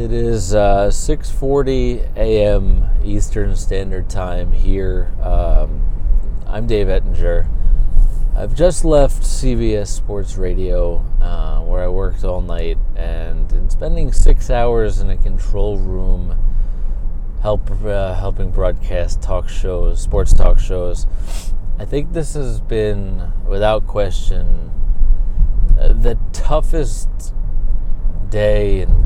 It is 6:40 a.m. Eastern Standard Time here. I'm Dave Ettinger. I've just left CBS Sports Radio, where I worked all night, and in spending 6 hours in a control room helping broadcast sports talk shows, I think this has been, without question, the toughest day in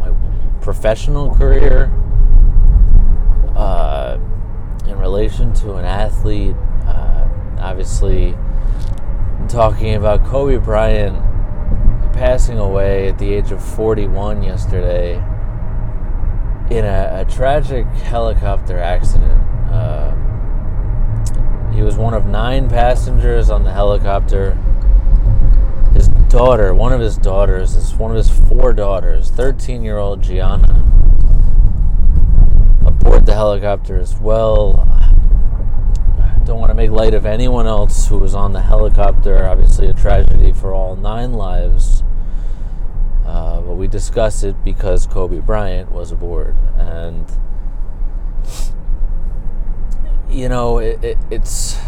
my professional career in relation to an athlete. Obviously, talking about Kobe Bryant passing away at the age of 41 yesterday in a tragic helicopter accident. He was one of 9 passengers on the helicopter. His daughter, one of his 4 daughters, 13-year-old Gianna, aboard the helicopter as well. I don't want to make light of anyone else who was on the helicopter. Obviously a tragedy for all 9 lives. But we discuss it because Kobe Bryant was aboard. And, you know, it's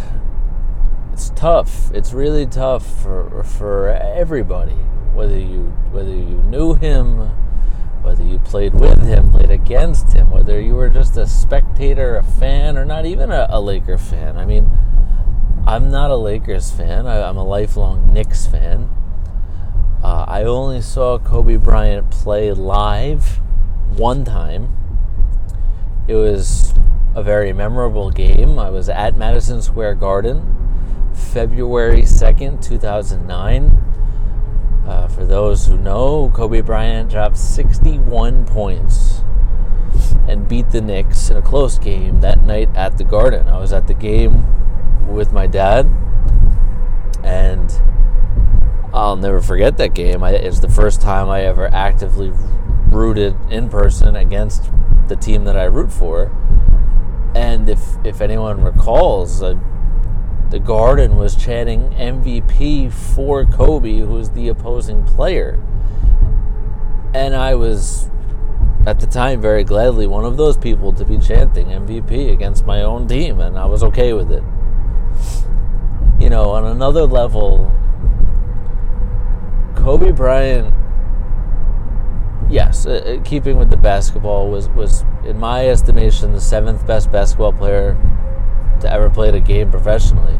tough. It's really tough for everybody, whether you knew him, whether you played with him, played against him, whether you were just a spectator, a fan, or not even a Laker fan. I mean, I'm not a Lakers fan. I'm a lifelong Knicks fan. I only saw Kobe Bryant play live one time. It was a very memorable game. I was at Madison Square Garden, February 2nd, 2009. For those who know, Kobe Bryant dropped 61 points and beat the Knicks in a close game that night at the Garden. I was at the game with my dad, and I'll never forget that game. It's the first time I ever actively rooted in person against the team that I root for. And if anyone recalls, the Garden was chanting MVP for Kobe, who was the opposing player. And I was, at the time, very gladly one of those people to be chanting MVP against my own team, and I was okay with it. You know, on another level, Kobe Bryant, yes, keeping with the basketball, was in my estimation the 7th best basketball player to ever play the game professionally.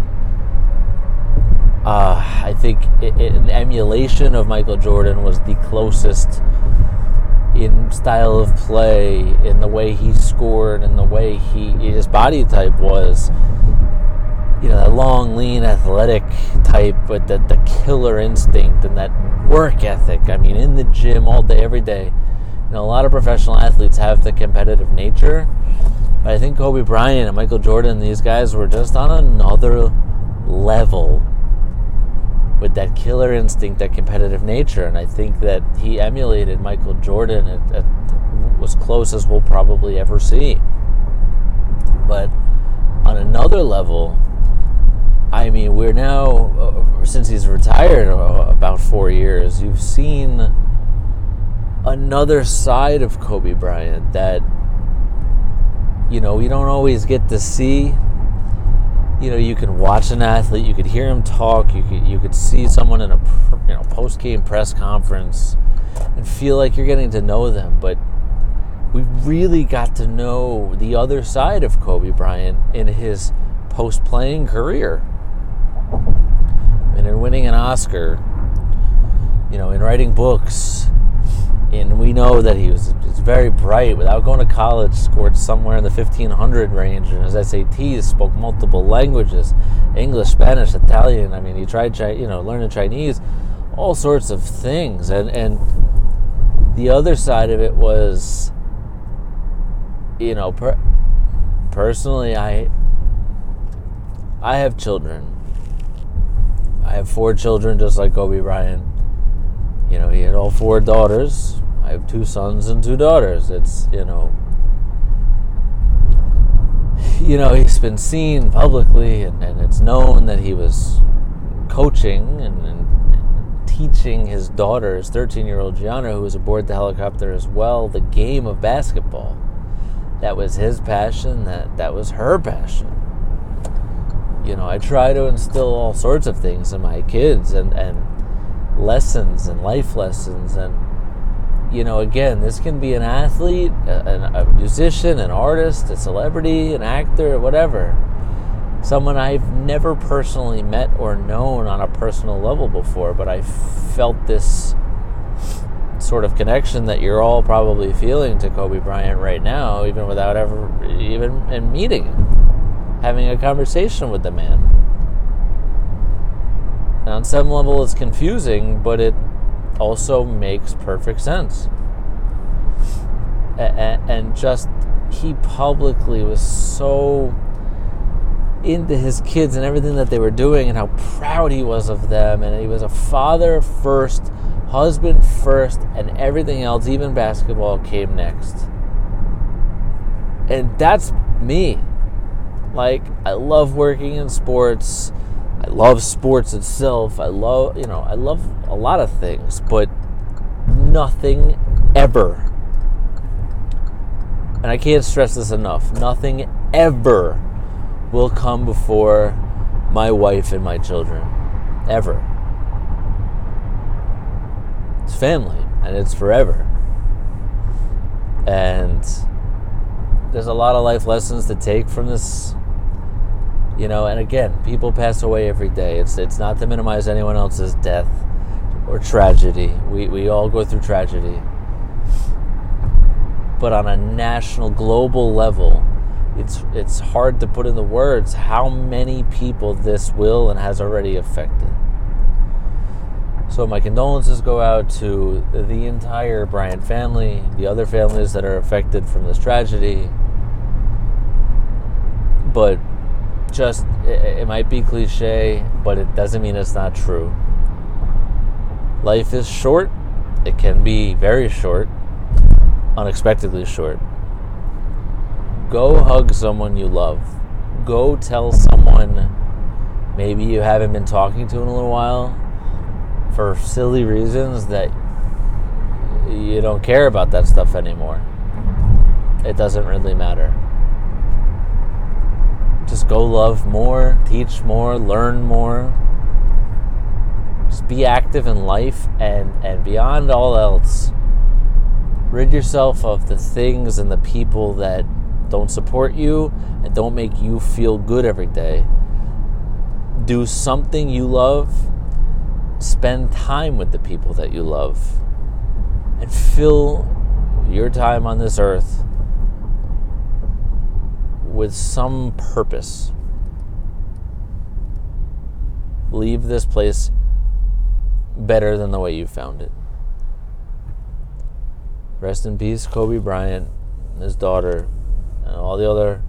I think an emulation of Michael Jordan was the closest in style of play, in the way he scored, and the way his body type was. You know, that long, lean, athletic type, but the killer instinct and that work ethic. I mean, in the gym all day, every day. You know, a lot of professional athletes have the competitive nature, but I think Kobe Bryant and Michael Jordan, these guys were just on another level with that killer instinct, that competitive nature. And I think that he emulated Michael Jordan at as close as we'll probably ever see. But on another level, I mean, we're now, since he's retired about 4 years, you've seen another side of Kobe Bryant that, you know, you don't always get to see. You know, you can watch an athlete, you could hear him talk, you could see someone in a post-game press conference and feel like you're getting to know them. But we really got to know the other side of Kobe Bryant in his post-playing career. And in winning an Oscar, you know, in writing books, and we know that he's very bright. Without going to college, scored somewhere in the 1500 range, and his SATs, spoke multiple languages, English, Spanish, Italian. I mean, he tried, learning Chinese, all sorts of things. And the other side of it was, you know, personally, I have children. I have 4 children, just like Kobe Bryant. You know, he had all 4 daughters. I have 2 sons and 2 daughters. It's, you know, he's been seen publicly, and it's known that he was coaching and teaching his daughter, his 13-year-old Gianna, who was aboard the helicopter as well, the game of basketball. That was his passion. That was her passion. I try to instill all sorts of things in my kids and lessons and life lessons. And, again, this can be an athlete, a musician, an artist, a celebrity, an actor, whatever. Someone I've never personally met or known on a personal level before, but I felt this sort of connection that you're all probably feeling to Kobe Bryant right now, even without ever even meeting him, having a conversation with the man. And on some level it's confusing, but it also makes perfect sense. And just, he publicly was so into his kids and everything that they were doing and how proud he was of them, and he was a father first, husband first, and everything else, even basketball, came next. And that's me. I love working in sports. I love sports itself. I love a lot of things, but nothing ever, and I can't stress this enough, nothing ever will come before my wife and my children. Ever. It's family, and it's forever. And there's a lot of life lessons to take from this. And again, people pass away every day. It's not to minimize anyone else's death or tragedy. We all go through tragedy. But on a national, global level, it's hard to put in the words how many people this will and has already affected. So my condolences go out to the entire Bryant family, the other families that are affected from this tragedy. But just, it might be cliche, but it doesn't mean it's not true. Life is short. It can be very short, unexpectedly short. Go hug someone you love. Go tell someone maybe you haven't been talking to in a little while for silly reasons that you don't care about that stuff anymore. It doesn't really matter. Just go love more, teach more, learn more. Just be active in life, and beyond all else, rid yourself of the things and the people that don't support you and don't make you feel good every day. Do something you love. Spend time with the people that you love. And fill your time on this earth with some purpose. Leave this place better than the way you found it. Rest in peace, Kobe Bryant and his daughter, and all the other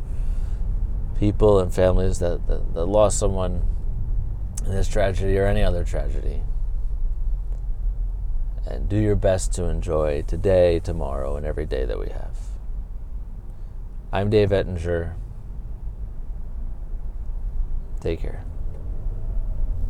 people and families that lost someone in this tragedy or any other tragedy. And do your best to enjoy today, tomorrow, and every day that we have. I'm Dave Ettinger. Take care.